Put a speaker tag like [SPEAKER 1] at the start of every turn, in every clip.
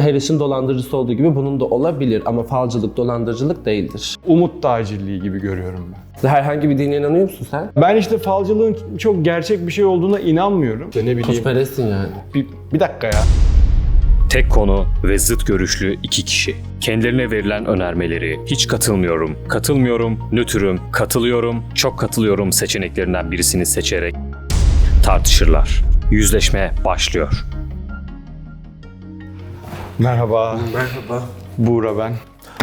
[SPEAKER 1] Her işin dolandırıcısı olduğu gibi bunun da olabilir ama falcılık dolandırıcılık değildir.
[SPEAKER 2] Umut tacirliği gibi görüyorum ben.
[SPEAKER 1] Herhangi bir dine inanıyor musun sen?
[SPEAKER 2] Ben işte falcılığın çok gerçek bir şey olduğuna inanmıyorum. İşte ne bileyim.
[SPEAKER 1] Kutperestsin yani.
[SPEAKER 2] Bir dakika ya.
[SPEAKER 3] Tek konu ve zıt görüşlü iki kişi. Kendilerine verilen önermeleri hiç katılmıyorum, katılmıyorum, nötrüm, katılıyorum, çok katılıyorum seçeneklerinden birisini seçerek tartışırlar. Yüzleşme başlıyor.
[SPEAKER 2] Merhaba.
[SPEAKER 1] Merhaba.
[SPEAKER 2] Buğra ben.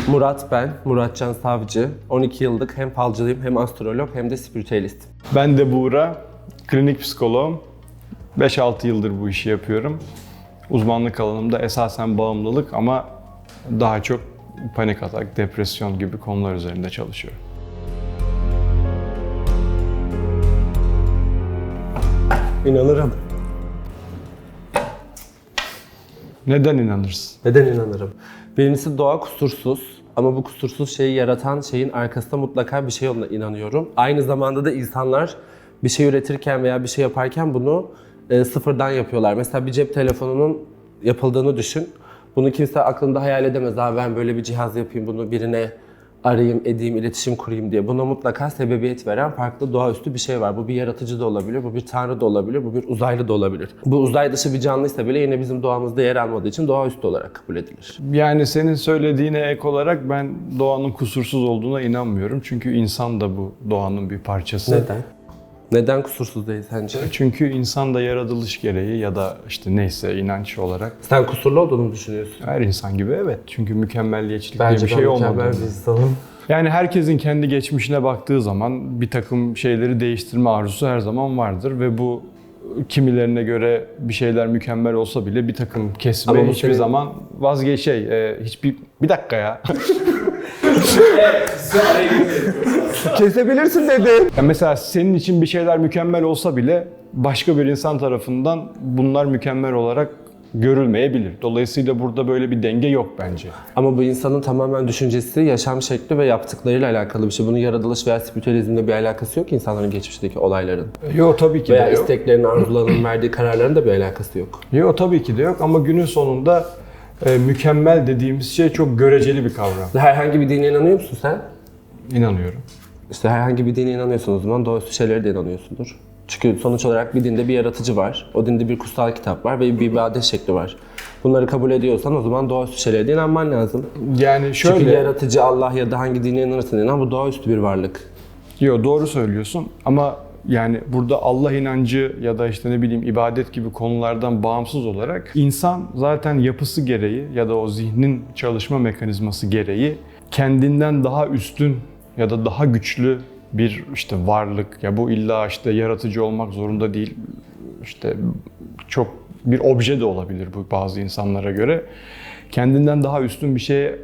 [SPEAKER 1] Murat ben, Muratcan Savcı. 12 yıllık hem falcılıyım hem astrolog hem de spiritüelistim.
[SPEAKER 2] Ben de Buğra. Klinik psikoloğum. 5-6 yıldır bu işi yapıyorum. Uzmanlık alanımda esasen bağımlılık ama daha çok panik atak, depresyon gibi konular üzerinde çalışıyorum.
[SPEAKER 1] İnanırım.
[SPEAKER 2] Neden inanırsın?
[SPEAKER 1] Neden inanırım? Birincisi doğa kusursuz ama bu kusursuz şeyi yaratan şeyin arkasında mutlaka bir şey olduğuna inanıyorum. Aynı zamanda da insanlar bir şey üretirken veya bir şey yaparken bunu sıfırdan yapıyorlar. Mesela bir cep telefonunun yapıldığını düşün. Bunu kimse aklında hayal edemez. Abi ben böyle bir cihaz yapayım, bunu birine arayayım, edeyim, iletişim kurayım diye. Buna mutlaka sebebiyet veren farklı doğaüstü bir şey var. Bu bir yaratıcı da olabilir, bu bir tanrı da olabilir, bu bir uzaylı da olabilir. Bu uzay dışı bir canlıysa bile yine bizim doğamızda yer almadığı için doğaüstü olarak kabul edilir.
[SPEAKER 2] Yani senin söylediğine ek olarak ben doğanın kusursuz olduğuna inanmıyorum. Çünkü insan da bu doğanın bir parçası.
[SPEAKER 1] Neden? Neden kusursuz değil sence?
[SPEAKER 2] Çünkü insan da yaratılış gereği ya da işte neyse inanç olarak
[SPEAKER 1] Sen kusurlu olduğunu mu düşünüyorsun?
[SPEAKER 2] her insan gibi evet. Çünkü mükemmelliyetçilik diye
[SPEAKER 1] Bence
[SPEAKER 2] bir şey olmadı.
[SPEAKER 1] mükemmel bir insanım.
[SPEAKER 2] Yani herkesin kendi geçmişine baktığı zaman bir takım şeyleri değiştirme arzusu her zaman vardır ve bu kimilerine göre bir şeyler mükemmel olsa bile bir takım kesime
[SPEAKER 1] Ama bu
[SPEAKER 2] hiçbir
[SPEAKER 1] senin-
[SPEAKER 2] zaman bir dakika ya.
[SPEAKER 1] Kesebilirsin dedim.
[SPEAKER 2] Ya mesela senin için bir şeyler mükemmel olsa bile başka bir insan tarafından bunlar mükemmel olarak görülmeyebilir. Dolayısıyla burada böyle bir denge yok bence.
[SPEAKER 1] Ama bu insanın tamamen düşüncesi, yaşam şekli ve yaptıklarıyla alakalı bir şey. Bunun yaratılış veya spiritüalizmle bir alakası yok ki insanların geçmişteki olayların.
[SPEAKER 2] Yok tabii ki
[SPEAKER 1] Veya
[SPEAKER 2] de yok.
[SPEAKER 1] isteklerinin, arzularının verdiği kararların da bir alakası yok.
[SPEAKER 2] Yok tabii ki de yok ama günün sonunda mükemmel dediğimiz şey çok göreceli bir kavram.
[SPEAKER 1] Herhangi bir dine inanıyor musun sen?
[SPEAKER 2] İnanıyorum.
[SPEAKER 1] İşte herhangi bir dine inanıyorsun o zaman doğaüstü şeylere de inanıyorsundur. Çünkü sonuç olarak bir dinde bir yaratıcı var. O dinde bir kutsal kitap var ve bir ibadet şekli var. Bunları kabul ediyorsan o zaman doğaüstü şeylere de inanman lazım.
[SPEAKER 2] Yani
[SPEAKER 1] Çünkü
[SPEAKER 2] şöyle,
[SPEAKER 1] yaratıcı Allah ya da hangi dine inanırsan inan bu doğaüstü bir varlık.
[SPEAKER 2] yok doğru söylüyorsun ama yani burada Allah inancı ya da işte ne bileyim ibadet gibi konulardan bağımsız olarak insan zaten yapısı gereği ya da o zihnin çalışma mekanizması gereği kendinden daha üstün ya da daha güçlü bir işte varlık ya bu illa işte yaratıcı olmak zorunda değil işte çok bir obje de olabilir bu bazı insanlara göre kendinden daha üstün bir şeye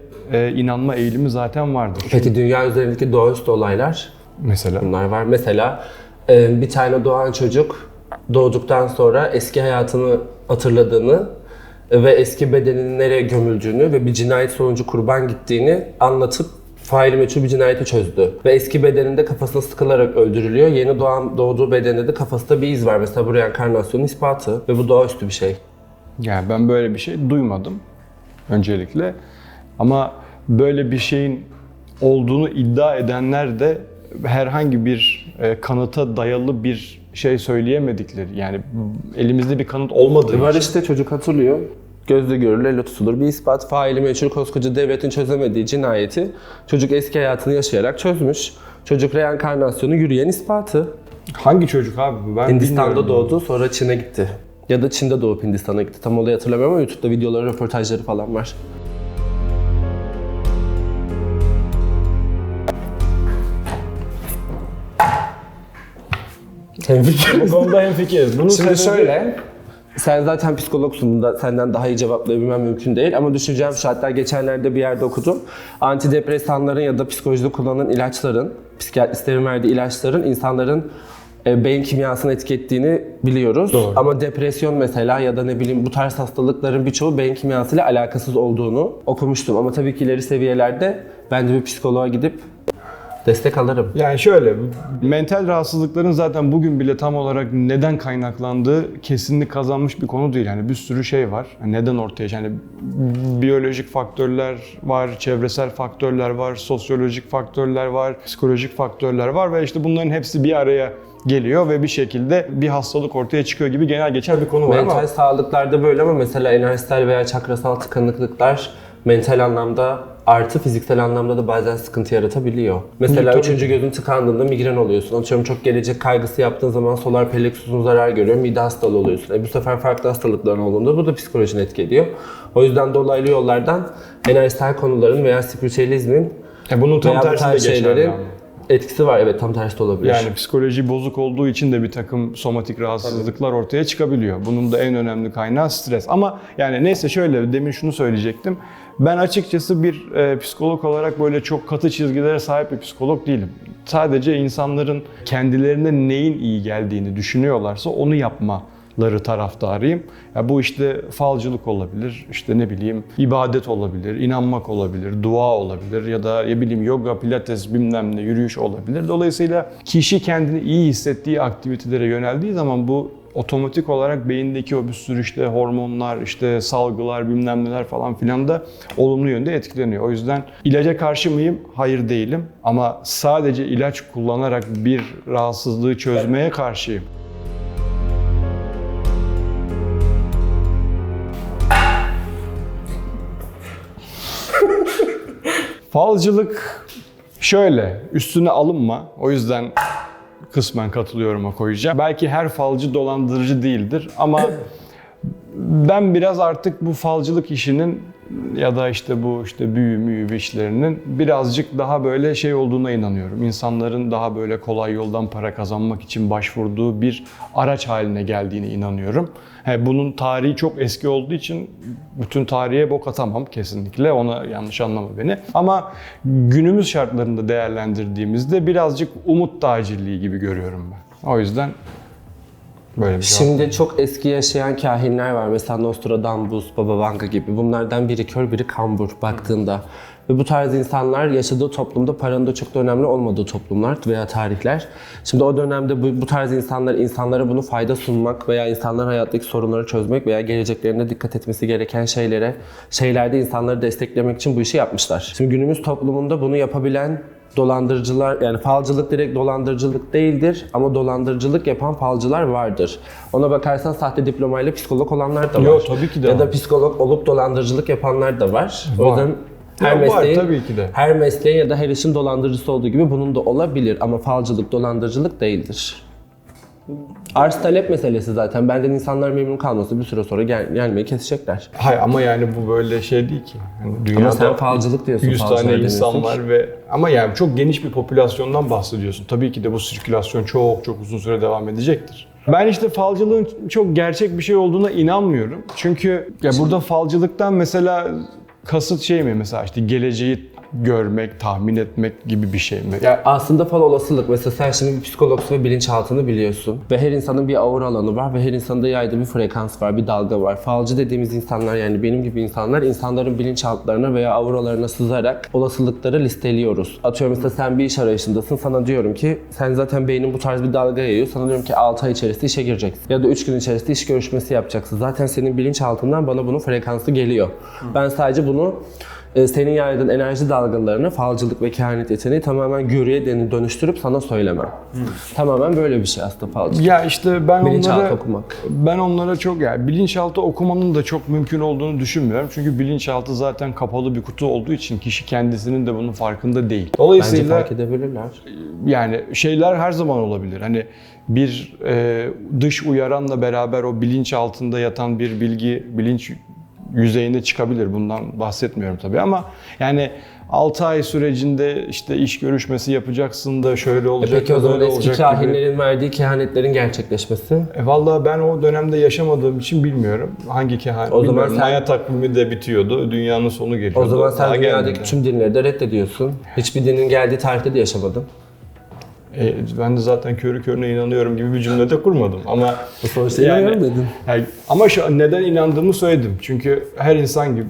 [SPEAKER 2] inanma eğilimi zaten vardır.
[SPEAKER 1] Peki dünya üzerindeki doğaüstü olaylar
[SPEAKER 2] Mesela
[SPEAKER 1] bunlar var. Mesela bir tane doğan çocuk doğduktan sonra eski hayatını hatırladığını ve eski bedeninin nereye gömüldüğünü ve bir cinayet sonucu kurban gittiğini anlatıp faili meçhul bir cinayeti çözdü. Ve eski bedeninde kafasına sıkılarak öldürülüyor. Yeni doğduğu bedeninde de kafasında bir iz var. Mesela bu reenkarnasyonun ispatı ve bu doğaüstü bir şey.
[SPEAKER 2] yani ben böyle bir şey duymadım öncelikle ama böyle bir şeyin olduğunu iddia edenler de herhangi bir kanıta dayalı bir şey söyleyemedikleri yani elimizde bir kanıt olmadığı
[SPEAKER 1] Var
[SPEAKER 2] için.
[SPEAKER 1] işte çocuk hatırlıyor. Gözle görülür, elle tutulur bir ispat. Faili meçhul koskoca devletin çözemediği cinayeti çocuk eski hayatını yaşayarak çözmüş. Çocuk reenkarnasyonu yürüyen ispatı.
[SPEAKER 2] Hangi çocuk abi bu? Ben
[SPEAKER 1] Hindistan'da
[SPEAKER 2] bilmiyorum.
[SPEAKER 1] doğdu, sonra Çin'e gitti. Ya da Çin'de doğup Hindistan'a gitti. Tam olayı hatırlamıyorum ama YouTube'da videoları, röportajları falan var.
[SPEAKER 2] Bu konuda hemfikiriz. Bunun
[SPEAKER 1] Şimdi
[SPEAKER 2] sebebi-
[SPEAKER 1] şöyle, sen zaten psikologsun, bunda senden daha iyi cevaplayabilmem mümkün değil ama düşüneceğim şu, hatta geçenlerde bir yerde okudum. Antidepresanların ya da psikolojide kullanılan ilaçların, psikiyatristlerin verdiği ilaçların insanların beyin kimyasını etki ettiğini biliyoruz.
[SPEAKER 2] Doğru.
[SPEAKER 1] Ama depresyon mesela ya da ne bileyim bu tarz hastalıkların birçoğu beyin kimyasıyla alakasız olduğunu okumuştum. Ama tabii ki ileri seviyelerde ben de bir psikoloğa gidip Destek alırım.
[SPEAKER 2] Yani şöyle, mental rahatsızlıkların zaten bugün bile tam olarak neden kaynaklandığı kesinlik kazanmış bir konu değil. Yani bir sürü şey var. Yani neden ortaya yani biyolojik faktörler var, çevresel faktörler var, sosyolojik faktörler var, psikolojik faktörler var ve işte bunların hepsi bir araya geliyor ve bir şekilde bir hastalık ortaya çıkıyor gibi genel geçer bir konu var
[SPEAKER 1] Mental
[SPEAKER 2] ama
[SPEAKER 1] sağlıklarda böyle ama mesela enerjisel veya çakrasal tıkanıklıklar mental anlamda artı fiziksel anlamda da bazen sıkıntı yaratabiliyor. Mesela
[SPEAKER 2] Tabii.
[SPEAKER 1] üçüncü gözün tıkandığında migren oluyorsun. Atıyorum çok gelecek kaygısı yaptığın zaman solar plexusun zarar görüyor, mide hastalığı oluyorsun. Bu sefer farklı hastalıkların olduğunda bu da psikolojini etki ediyor. O yüzden dolaylı yollardan enerjisel konuların veya spiritüalizmin
[SPEAKER 2] bunun tam
[SPEAKER 1] veya bu
[SPEAKER 2] tersi de
[SPEAKER 1] tarz
[SPEAKER 2] geçerli
[SPEAKER 1] şeylerin
[SPEAKER 2] yani.
[SPEAKER 1] etkisi var. Evet, tam tersi de olabilir.
[SPEAKER 2] Yani psikoloji bozuk olduğu için de bir takım somatik rahatsızlıklar ortaya çıkabiliyor. Bunun da en önemli kaynağı stres. Ama yani neyse şöyle, demin şunu söyleyecektim. Ben açıkçası bir psikolog olarak böyle çok katı çizgilere sahip bir psikolog değilim. Sadece insanların kendilerine neyin iyi geldiğini düşünüyorlarsa onu yapmaları taraftarıyım. Ya bu işte falcılık olabilir, işte ne bileyim ibadet olabilir, inanmak olabilir, dua olabilir ya da ne bileyim yoga, pilates, bilmem ne, yürüyüş olabilir. Dolayısıyla kişi kendini iyi hissettiği aktivitelere yöneldiği zaman bu otomatik olarak beyindeki o bir sürü işte hormonlar, işte salgılar, bilmem neler falan filan da olumlu yönde etkileniyor. O yüzden ilaca karşı mıyım? Hayır değilim. Ama sadece ilaç kullanarak bir rahatsızlığı çözmeye karşıyım. Falcılık şöyle, üstüne alınma. O yüzden kısmen katılıyorum o koyacağım. Belki her falcı dolandırıcı değildir ama ben biraz artık bu falcılık işinin ya da işte bu işte büyü işlerinin birazcık daha böyle şey olduğuna inanıyorum. İnsanların daha böyle kolay yoldan para kazanmak için başvurduğu bir araç haline geldiğine inanıyorum. Bunun tarihi çok eski olduğu için bütün tarihe bok atamam kesinlikle. Ona yanlış anlama beni. Ama günümüz şartlarında değerlendirdiğimizde birazcık umut tacirliği gibi görüyorum ben. O yüzden böyle bir şey.
[SPEAKER 1] Şimdi çok eski yaşayan kahinler var. Mesela Nostradamus, Baba Vanga gibi. Bunlardan biri kör, biri kambur baktığında. Ve bu tarz insanlar yaşadığı toplumda paranın da çok da önemli olmadığı toplumlar veya tarihler. Şimdi o dönemde bu tarz insanlara bunu fayda sunmak veya insanların hayattaki sorunları çözmek veya geleceklerine dikkat etmesi gereken şeylerde insanları desteklemek için bu işi yapmışlar. Şimdi günümüz toplumunda bunu yapabilen dolandırıcılar, yani falcılık direkt dolandırıcılık değildir ama dolandırıcılık yapan falcılar vardır. Ona bakarsan sahte diplomayla psikolog olanlar da var.
[SPEAKER 2] Yok, tabii ki de
[SPEAKER 1] ya
[SPEAKER 2] var.
[SPEAKER 1] da psikolog olup dolandırıcılık yapanlar da var. O
[SPEAKER 2] Var.
[SPEAKER 1] yüzden
[SPEAKER 2] Tabii ki de.
[SPEAKER 1] her mesleğin ya da her işin dolandırıcısı olduğu gibi bunun da olabilir ama falcılık dolandırıcılık değildir. Arz talep meselesi zaten. Benden insanlar memnun kalması bir süre sonra gelmeyi kesecekler.
[SPEAKER 2] Hayır ama yani bu böyle şey değil ki. Yani
[SPEAKER 1] Ama
[SPEAKER 2] dünyada
[SPEAKER 1] sen falcılık diyorsun.
[SPEAKER 2] 100
[SPEAKER 1] falcılar
[SPEAKER 2] tane
[SPEAKER 1] demiyorsun
[SPEAKER 2] insan
[SPEAKER 1] ki.
[SPEAKER 2] var ve ama yani çok geniş bir popülasyondan bahsediyorsun. Tabii ki de bu sirkülasyon çok uzun süre devam edecektir. Ben işte falcılığın çok gerçek bir şey olduğuna inanmıyorum. Çünkü ya burada falcılıktan mesela kasıt şey mi, mesela işte geleceği görmek, tahmin etmek gibi bir şey mi?
[SPEAKER 1] Ya aslında fal olasılık. Mesela sen şimdi bir psikologsun ve bilinçaltını biliyorsun. Ve her insanın bir aura alanı var ve her insanda yaydığı bir frekans var, bir dalga var. Falcı dediğimiz insanlar, yani benim gibi insanlar, insanların bilinçaltlarına veya auralarına sızarak olasılıkları listeliyoruz. Atıyorum mesela sen bir iş arayışındasın. Sana diyorum ki sen zaten beynin bu tarz bir dalga yayıyor. Sana diyorum ki 6 ay içerisinde işe gireceksin. Ya da 3 gün içerisinde iş görüşmesi yapacaksın. Zaten senin bilinçaltından bana bunun frekansı geliyor. Ben sadece bunu senin yaydığın enerji dalgalarını, falcılık ve kehanet yeteneği tamamen görüye dönüştürüp sana söylemem. Tamamen böyle bir şey aslında falcılık.
[SPEAKER 2] Ya işte
[SPEAKER 1] Bilinçaltı okumak.
[SPEAKER 2] Ben onlara çok, yani bilinçaltı okumanın da çok mümkün olduğunu düşünmüyorum. Çünkü bilinçaltı zaten kapalı bir kutu olduğu için kişi kendisinin de bunun farkında değil.
[SPEAKER 1] Bence
[SPEAKER 2] Dolayısıyla
[SPEAKER 1] fark edebilirler.
[SPEAKER 2] yani şeyler her zaman olabilir. Hani bir dış uyaranla beraber o bilinç altında yatan bir bilgi bilinç yüzeyine çıkabilir. Bundan bahsetmiyorum tabii ama yani 6 ay sürecinde işte iş görüşmesi yapacaksın da şöyle olacak
[SPEAKER 1] Peki o
[SPEAKER 2] da
[SPEAKER 1] zaman
[SPEAKER 2] böyle
[SPEAKER 1] eski
[SPEAKER 2] olacak gibi.
[SPEAKER 1] kahinlerin verdiği kehanetlerin gerçekleşmesi?
[SPEAKER 2] Vallahi ben o dönemde yaşamadığım için bilmiyorum. Hangi kehanet
[SPEAKER 1] O zaman
[SPEAKER 2] bilmiyorum.
[SPEAKER 1] sen-
[SPEAKER 2] Maya takvimi de bitiyordu. Dünyanın sonu geliyordu.
[SPEAKER 1] O zaman sen
[SPEAKER 2] Daha
[SPEAKER 1] dünyadaki
[SPEAKER 2] gelmedi.
[SPEAKER 1] tüm dinleri de reddediyorsun. Hiçbir dinin geldiği tarihte de yaşamadın.
[SPEAKER 2] Ben de zaten körü körüne inanıyorum gibi bir cümlede kurmadım ama
[SPEAKER 1] Bu sonuçta inanıyorum dedin.
[SPEAKER 2] yani, ama neden inandığımı söyledim. Çünkü her insan gibi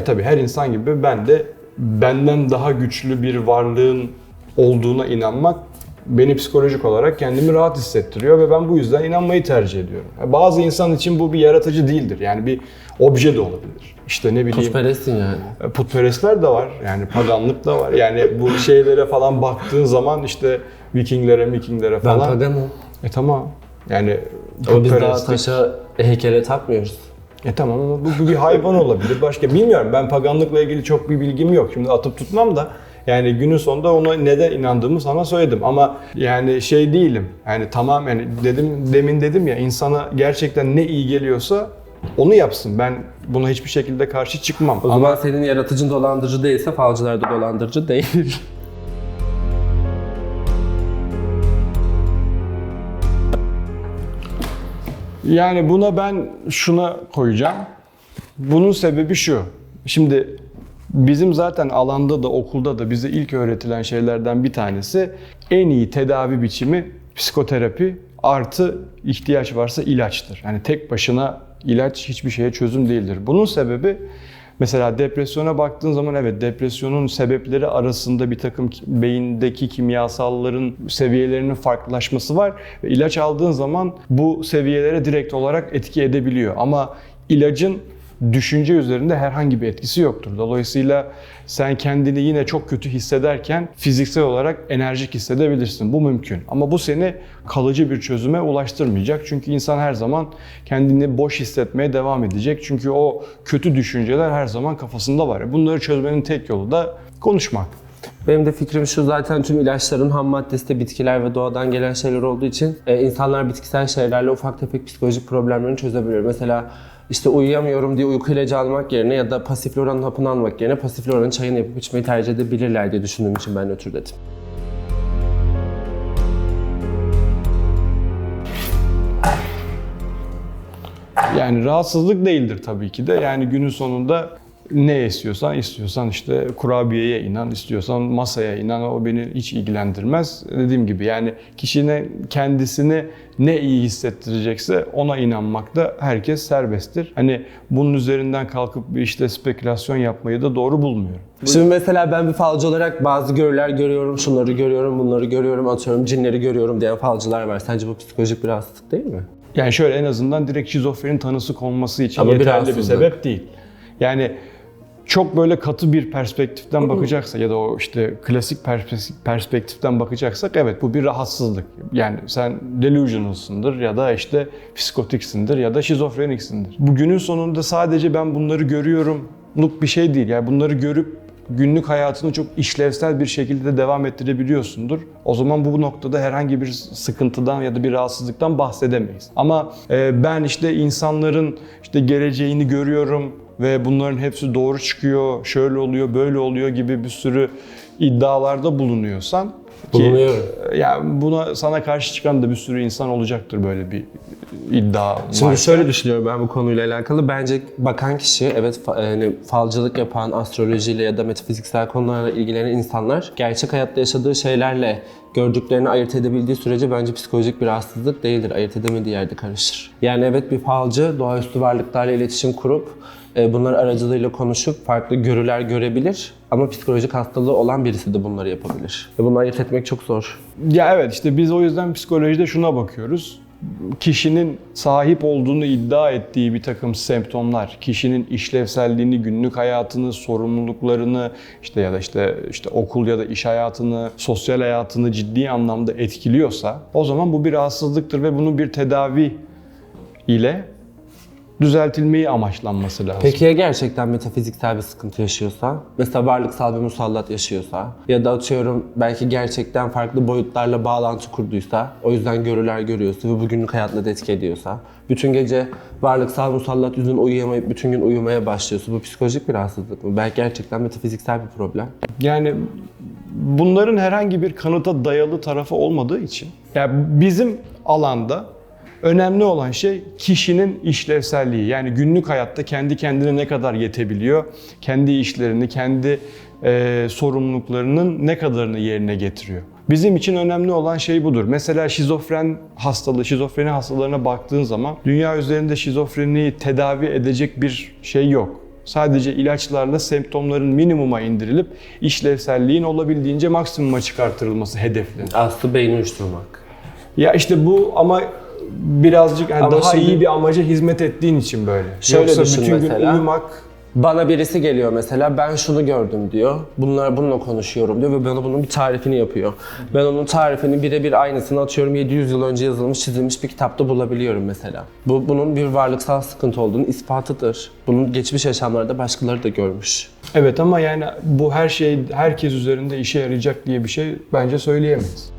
[SPEAKER 2] tabii her insan gibi ben de benden daha güçlü bir varlığın olduğuna inanmak beni psikolojik olarak kendimi rahat hissettiriyor ve ben bu yüzden inanmayı tercih ediyorum. Bazı insan için bu bir yaratıcı değildir. Yani bir obje de olabilir. İşte ne bileyim.
[SPEAKER 1] Putperestsin yani.
[SPEAKER 2] Putperestler de var. Yani paganlık da var. Yani bu şeylere falan baktığın zaman işte Vikinglere
[SPEAKER 1] Ben
[SPEAKER 2] falan.
[SPEAKER 1] paganım.
[SPEAKER 2] Tamam. Yani
[SPEAKER 1] Ama biz daha
[SPEAKER 2] putperestlik.
[SPEAKER 1] taşa, heykele tapmıyoruz.
[SPEAKER 2] Tamam ama bu bir hayvan olabilir. Başka bilmiyorum. Ben paganlıkla ilgili çok bir bilgim yok. Şimdi atıp tutmam da yani günün sonunda ona neden inandığımı sana söyledim. Ama yani şey değilim. Yani tamam yani demin dedim ya, insana gerçekten ne iyi geliyorsa onu yapsın. Ben buna hiçbir şekilde karşı çıkmam.
[SPEAKER 1] O zaman senin yaratıcın dolandırıcı değilse falcılar da dolandırıcı değil.
[SPEAKER 2] Yani buna ben şuna koyacağım. Bunun sebebi şu. Şimdi bizim zaten alanda da okulda da bize ilk öğretilen şeylerden bir tanesi en iyi tedavi biçimi psikoterapi artı ihtiyaç varsa ilaçtır. Yani tek başına ilaç hiçbir şeye çözüm değildir. Bunun sebebi mesela depresyona baktığın zaman evet, depresyonun sebepleri arasında bir takım beyindeki kimyasalların seviyelerinin farklılaşması var ve ilaç aldığın zaman bu seviyelere direkt olarak etki edebiliyor. Ama ilacın düşünce üzerinde herhangi bir etkisi yoktur. Dolayısıyla sen kendini yine çok kötü hissederken fiziksel olarak enerjik hissedebilirsin. Bu mümkün. Ama bu seni kalıcı bir çözüme ulaştırmayacak. Çünkü insan her zaman kendini boş hissetmeye devam edecek. Çünkü o kötü düşünceler her zaman kafasında var. Bunları çözmenin tek yolu da konuşmak.
[SPEAKER 1] Benim de fikrim şu, zaten tüm ilaçların ham maddesi de bitkiler ve doğadan gelen şeyler olduğu için insanlar bitkisel şeylerle ufak tefek psikolojik problemlerini çözebiliyor. Mesela işte uyuyamıyorum diye uyku ilacı almak yerine ya da pasifloranın hapını almak yerine pasifloranın çayını yapıp içmeyi tercih edebilirler diye düşündüğüm için ben nötr dedim.
[SPEAKER 2] Yani rahatsızlık değildir tabii ki de. Yani günün sonunda ne istiyorsan işte kurabiyeye inan, istiyorsan masaya inan, o beni hiç ilgilendirmez. Dediğim gibi yani kişinin kendisini ne iyi hissettirecekse ona inanmakta herkes serbesttir. Hani bunun üzerinden kalkıp bir işte spekülasyon yapmayı da doğru bulmuyorum.
[SPEAKER 1] Şimdi mesela ben bir falcı olarak bazı görüler görüyorum, şunları görüyorum, bunları görüyorum, atıyorum cinleri görüyorum diyen falcılar var. Sence bu psikolojik bir rahatsızlık değil mi?
[SPEAKER 2] Yani şöyle, en azından direkt şizofrenin tanısı konması için
[SPEAKER 1] Ama bir
[SPEAKER 2] yeterli bir
[SPEAKER 1] rahatsızlık.
[SPEAKER 2] sebep değil. Yani çok böyle katı bir perspektiften bakacaksa ya da o işte klasik perspektiften bakacaksak evet, bu bir rahatsızlık. Yani sen delusionalsındır ya da işte psikotiksindir ya da şizofreniksindir. Bu günün sonunda sadece ben bunları görüyorumluk bir şey değil. Yani bunları görüp günlük hayatını çok işlevsel bir şekilde devam ettirebiliyorsundur. O zaman bu noktada herhangi bir sıkıntıdan ya da bir rahatsızlıktan bahsedemeyiz. Ama ben işte insanların işte geleceğini görüyorum ve bunların hepsi doğru çıkıyor, şöyle oluyor, böyle oluyor gibi bir sürü iddialarda bulunuyorsan
[SPEAKER 1] Bulunuyorum.
[SPEAKER 2] yani buna sana karşı çıkan da bir sürü insan olacaktır, böyle bir iddia
[SPEAKER 1] Şimdi
[SPEAKER 2] varsa.
[SPEAKER 1] şöyle düşünüyorum ben bu konuyla alakalı. Bence bakan kişi, evet yani falcılık yapan, astrolojiyle ya da metafiziksel konularla ilgilenen insanlar gerçek hayatta yaşadığı şeylerle gördüklerini ayırt edebildiği sürece bence psikolojik bir rahatsızlık değildir. Ayırt edemediği yerde karışır. Yani evet, bir falcı doğaüstü varlıklarla iletişim kurup bunlar aracılığıyla konuşup farklı görüler görebilir. Ama psikolojik hastalığı olan birisi de bunları yapabilir. Ve bunu ayırt etmek çok zor.
[SPEAKER 2] Ya evet, işte biz o yüzden psikolojide şuna bakıyoruz. Kişinin sahip olduğunu iddia ettiği bir takım semptomlar, kişinin işlevselliğini, günlük hayatını, sorumluluklarını ya da işte okul ya da iş hayatını, sosyal hayatını ciddi anlamda etkiliyorsa o zaman bu bir rahatsızlıktır ve bunun bir tedavi ile düzeltilmeyi amaçlanması lazım.
[SPEAKER 1] Peki ya gerçekten metafiziksel bir sıkıntı yaşıyorsa? Mesela varlıksal bir musallat yaşıyorsa? Ya da atıyorum belki gerçekten farklı boyutlarla bağlantı kurduysa, o yüzden görüler görüyorsa ve bugünlük hayatına da etki ediyorsa? Bütün gece varlıksal musallat yüzünden uyuyamayıp bütün gün uyumaya başlıyorsa, bu psikolojik bir rahatsızlık mı? Belki gerçekten metafiziksel bir problem.
[SPEAKER 2] Yani bunların herhangi bir kanıta dayalı tarafı olmadığı için, yani bizim alanda önemli olan şey kişinin işlevselliği. Yani günlük hayatta kendi kendine ne kadar yetebiliyor, kendi işlerini, kendi sorumluluklarının ne kadarını yerine getiriyor. Bizim için önemli olan şey budur. Mesela şizofreni hastalarına baktığın zaman dünya üzerinde şizofreniyi tedavi edecek bir şey yok. Sadece ilaçlarla semptomların minimuma indirilip işlevselliğin olabildiğince maksimuma çıkartırılması hedeflenir.
[SPEAKER 1] Aslı beyni uyuşturmak.
[SPEAKER 2] Ya işte bu ama birazcık yani
[SPEAKER 1] Ama
[SPEAKER 2] daha
[SPEAKER 1] şimdi-
[SPEAKER 2] iyi bir amaca hizmet ettiğin için böyle.
[SPEAKER 1] Şöyle
[SPEAKER 2] Yoksa
[SPEAKER 1] düşün
[SPEAKER 2] bütün gün
[SPEAKER 1] mesela.
[SPEAKER 2] uyumak.
[SPEAKER 1] Bana birisi geliyor mesela, ben şunu gördüm diyor. Bununla konuşuyorum diyor ve bana bunun bir tarifini yapıyor. Ben onun tarifini birebir aynısını atıyorum 700 yıl önce yazılmış, çizilmiş bir kitapta bulabiliyorum mesela. Bunun bir varlıksal sıkıntı olduğunu ispatıdır. Bunun geçmiş yaşamlarda başkaları da görmüş.
[SPEAKER 2] Evet ama yani bu her şey herkes üzerinde işe yarayacak diye bir şey bence söyleyemeyiz.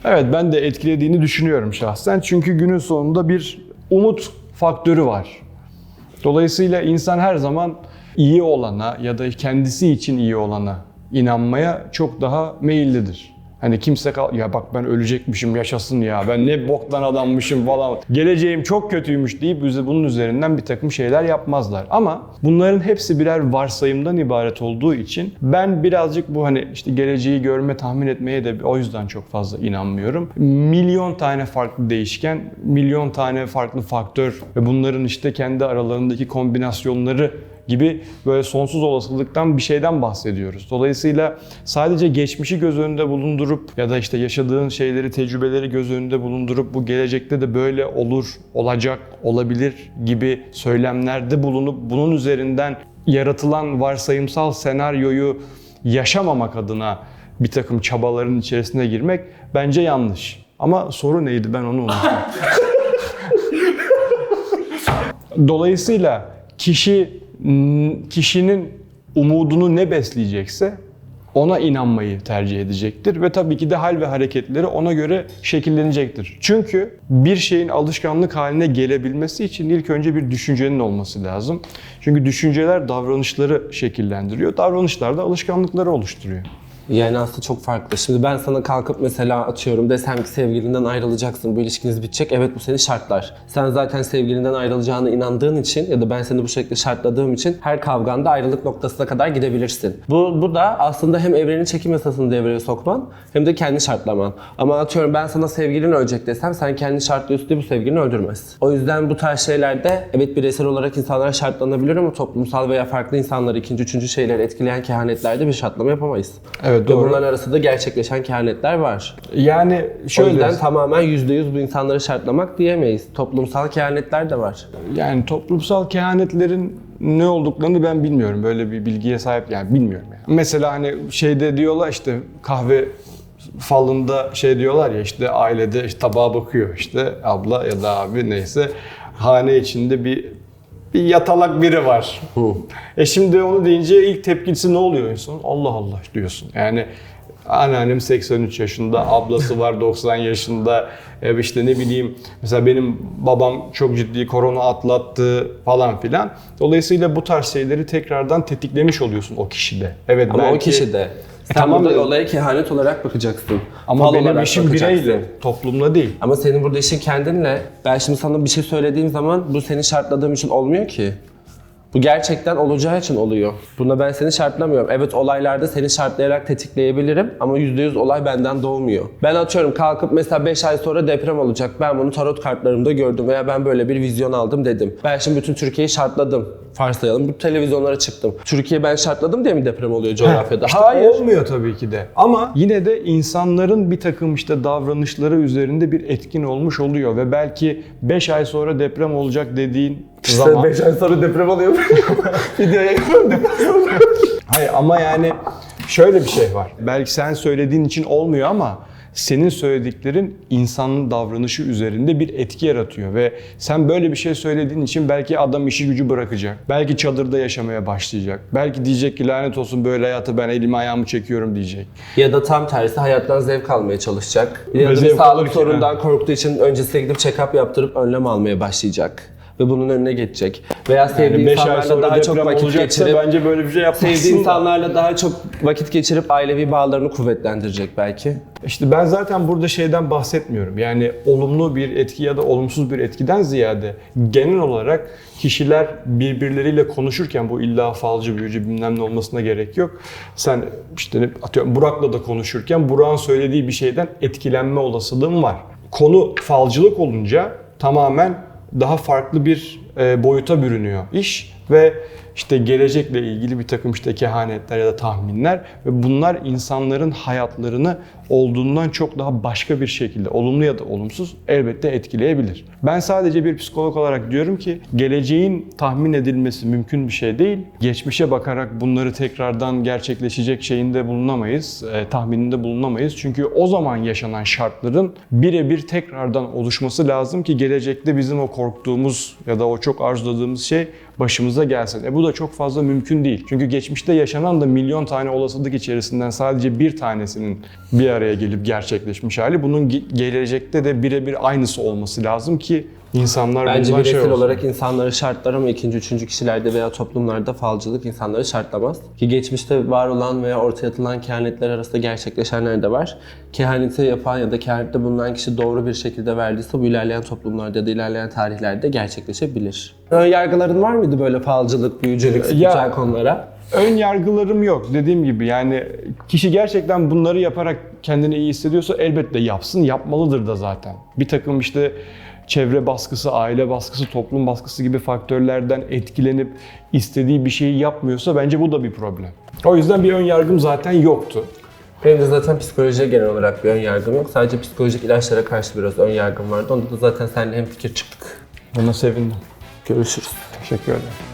[SPEAKER 2] Evet, ben de etkilediğini düşünüyorum şahsen. Çünkü günün sonunda bir umut faktörü var. Dolayısıyla insan her zaman iyi olana ya da kendisi için iyi olana inanmaya çok daha meyillidir. Hani kimse ya bak ben ölecekmişim yaşasın ya, ben ne boktan adammışım falan, geleceğim çok kötüymüş deyip bunun üzerinden bir takım şeyler yapmazlar. Ama bunların hepsi birer varsayımdan ibaret olduğu için ben birazcık bu hani işte geleceği görme, tahmin etmeye de o yüzden çok fazla inanmıyorum. Milyon tane farklı değişken, milyon tane farklı faktör ve bunların işte kendi aralarındaki kombinasyonları gibi böyle sonsuz olasılıktan bir şeyden bahsediyoruz. Dolayısıyla sadece geçmişi göz önünde bulundurup ya da işte yaşadığın şeyleri, tecrübeleri göz önünde bulundurup bu gelecekte de böyle olur, olacak, olabilir gibi söylemlerde bulunup bunun üzerinden yaratılan varsayımsal senaryoyu yaşamamak adına bir takım çabaların içerisine girmek bence yanlış. Ama soru neydi, ben onu unuttum. Dolayısıyla kişinin umudunu ne besleyecekse ona inanmayı tercih edecektir ve tabii ki de hal ve hareketleri ona göre şekillenecektir. Çünkü bir şeyin alışkanlık haline gelebilmesi için ilk önce bir düşüncenin olması lazım. Çünkü düşünceler davranışları şekillendiriyor, davranışlar da alışkanlıkları oluşturuyor.
[SPEAKER 1] Yani aslında çok farklı. Şimdi ben sana kalkıp mesela atıyorum desem ki sevgilinden ayrılacaksın, bu ilişkiniz bitecek. Evet, bu seni şartlar. Sen zaten sevgilinden ayrılacağına inandığın için ya da ben seni bu şekilde şartladığım için her kavganda ayrılık noktasına kadar gidebilirsin. Bu da aslında hem evrenin çekim yasasını devreye sokman hem de kendi şartlaman. Ama atıyorum ben sana sevgilin ölecek desem sen kendi şartlıyorsun diye bu sevgilini öldürmez. O yüzden bu tarz şeylerde evet bireysel olarak insanlar şartlanabilir ama toplumsal veya farklı insanları ikinci, üçüncü şeyleri etkileyen kehanetlerde bir şartlama yapamayız.
[SPEAKER 2] Evet,
[SPEAKER 1] Ve
[SPEAKER 2] doğru.
[SPEAKER 1] bunların arasında gerçekleşen kehanetler var.
[SPEAKER 2] Yani
[SPEAKER 1] O
[SPEAKER 2] şöyle,
[SPEAKER 1] yüzden tamamen %100 bu insanları şartlamak diyemeyiz. Toplumsal kehanetler de var.
[SPEAKER 2] yani toplumsal kehanetlerin ne olduklarını ben bilmiyorum. Böyle bir bilgiye sahip yani bilmiyorum yani. Mesela hani şeyde diyorlar işte kahve falında şey diyorlar ya işte ailede işte tabağa bakıyor işte abla ya da abi neyse hane içinde bir yatalak biri var. Şimdi onu deyince ilk tepkisi ne oluyor insanın? Allah Allah diyorsun. Yani anneannem 83 yaşında, ablası var 90 yaşında, işte ne bileyim mesela benim babam çok ciddi korona atlattı falan filan. Dolayısıyla bu tarz şeyleri tekrardan tetiklemiş oluyorsun o kişide. Evet,
[SPEAKER 1] Ama
[SPEAKER 2] belki,
[SPEAKER 1] o kişi de. Sen
[SPEAKER 2] tamam
[SPEAKER 1] burada
[SPEAKER 2] da-
[SPEAKER 1] olaya kehanet olarak bakacaksın.
[SPEAKER 2] ama
[SPEAKER 1] Fal
[SPEAKER 2] benim
[SPEAKER 1] olarak
[SPEAKER 2] işim
[SPEAKER 1] bakacaksın.
[SPEAKER 2] bireyle, toplumla değil.
[SPEAKER 1] Ama senin burada işin kendinle. Ben şimdi sana bir şey söylediğim zaman bu seni şartladığım için olmuyor ki. Bu gerçekten olacağı için oluyor. Buna ben seni şartlamıyorum. Evet, olaylarda seni şartlayarak tetikleyebilirim ama %100 olay benden doğmuyor. Ben atıyorum kalkıp mesela 5 ay sonra deprem olacak. Ben bunu tarot kartlarımda gördüm veya ben böyle bir vizyon aldım dedim. Ben şimdi bütün Türkiye'yi şartladım. Varsayalım bu televizyonlara çıktım. Türkiye ben şartladım diye mi deprem oluyor coğrafyada?
[SPEAKER 2] İşte
[SPEAKER 1] Hayır.
[SPEAKER 2] olmuyor tabii ki de. Ama yine de insanların bir takım işte davranışları üzerinde bir etkin olmuş oluyor ve belki 5 ay sonra deprem olacak dediğin zaman...
[SPEAKER 1] 5 ay sonra deprem oluyor. Videoya yapıyorum.
[SPEAKER 2] Hayır ama yani şöyle bir şey var. Belki sen söylediğin için olmuyor ama senin söylediklerin insanın davranışı üzerinde bir etki yaratıyor ve sen böyle bir şey söylediğin için belki adam işi gücü bırakacak. Belki çadırda yaşamaya başlayacak. Belki diyecek ki lanet olsun böyle hayatı, ben elimi ayağımı çekiyorum diyecek.
[SPEAKER 1] Ya da tam tersi hayattan zevk almaya çalışacak. Ya da bir
[SPEAKER 2] zevk
[SPEAKER 1] sağlık
[SPEAKER 2] alırken,
[SPEAKER 1] sorundan korktuğu için öncesine gidip check-up yaptırıp önlem almaya başlayacak. Ve bunun önüne geçecek. Veya sevdiği
[SPEAKER 2] 5 ay
[SPEAKER 1] insanlarla
[SPEAKER 2] sonra
[SPEAKER 1] daha çok
[SPEAKER 2] deprem
[SPEAKER 1] vakit
[SPEAKER 2] olacaksa
[SPEAKER 1] geçirip
[SPEAKER 2] bence böyle bir şey yapmasın.
[SPEAKER 1] sevdiği insanlarla daha çok vakit geçirip ailevi bağlarını kuvvetlendirecek belki.
[SPEAKER 2] İşte ben zaten burada şeyden bahsetmiyorum. Yani olumlu bir etki ya da olumsuz bir etkiden ziyade genel olarak kişiler birbirleriyle konuşurken, bu illa falcı, büyücü bilmem ne olmasına gerek yok. Sen işte atıyorum Burak'la da konuşurken Burak'ın söylediği bir şeyden etkilenme olasılığın var. konu falcılık olunca tamamen daha farklı bir boyuta bürünüyor iş ve işte gelecekle ilgili bir takım işte kehanetler ya da tahminler ve bunlar insanların hayatlarını olduğundan çok daha başka bir şekilde olumlu ya da olumsuz elbette etkileyebilir. Ben sadece bir psikolog olarak diyorum ki geleceğin tahmin edilmesi mümkün bir şey değil. Geçmişe bakarak bunları tekrardan gerçekleşecek şeyinde bulunamayız, tahmininde bulunamayız. Çünkü o zaman yaşanan şartların birebir tekrardan oluşması lazım ki gelecekte bizim o korktuğumuz ya da o çok arzuladığımız şey başımıza gelsin. Bu da çok fazla mümkün değil. Çünkü geçmişte yaşanan da milyon tane olasılık içerisinden sadece bir tanesinin bir araya gelip gerçekleşmiş hali. Bunun gelecekte de birebir aynısı olması lazım ki insanlar
[SPEAKER 1] Bence
[SPEAKER 2] bundan
[SPEAKER 1] bireysel
[SPEAKER 2] olsun.
[SPEAKER 1] olarak insanları şartlar ama ikinci, üçüncü kişilerde veya toplumlarda falcılık insanları şartlamaz. Ki geçmişte var olan veya ortaya atılan kehanetler arasında gerçekleşenler de var. Kehaneti yapan ya da kehanette bulunan kişi doğru bir şekilde verdiyse bu ilerleyen toplumlarda ya da ilerleyen tarihlerde gerçekleşebilir. Ön yargıların var mıydı böyle falcılık, büyücülük, spiritüel konulara?
[SPEAKER 2] Ön yargılarım yok. Dediğim gibi yani kişi gerçekten bunları yaparak kendini iyi hissediyorsa elbette yapsın. Yapmalıdır da zaten. Bir takım işte çevre baskısı, aile baskısı, toplum baskısı gibi faktörlerden etkilenip istediği bir şeyi yapmıyorsa bence bu da bir problem. O yüzden bir ön yargım zaten yoktu.
[SPEAKER 1] Benim de zaten psikolojiye genel olarak bir ön yargım yok. Sadece psikolojik ilaçlara karşı biraz ön yargım vardı. Onda da zaten seninle hemfikir çıktık.
[SPEAKER 2] Buna sevindim.
[SPEAKER 1] Görüşürüz.
[SPEAKER 2] Teşekkür ederim.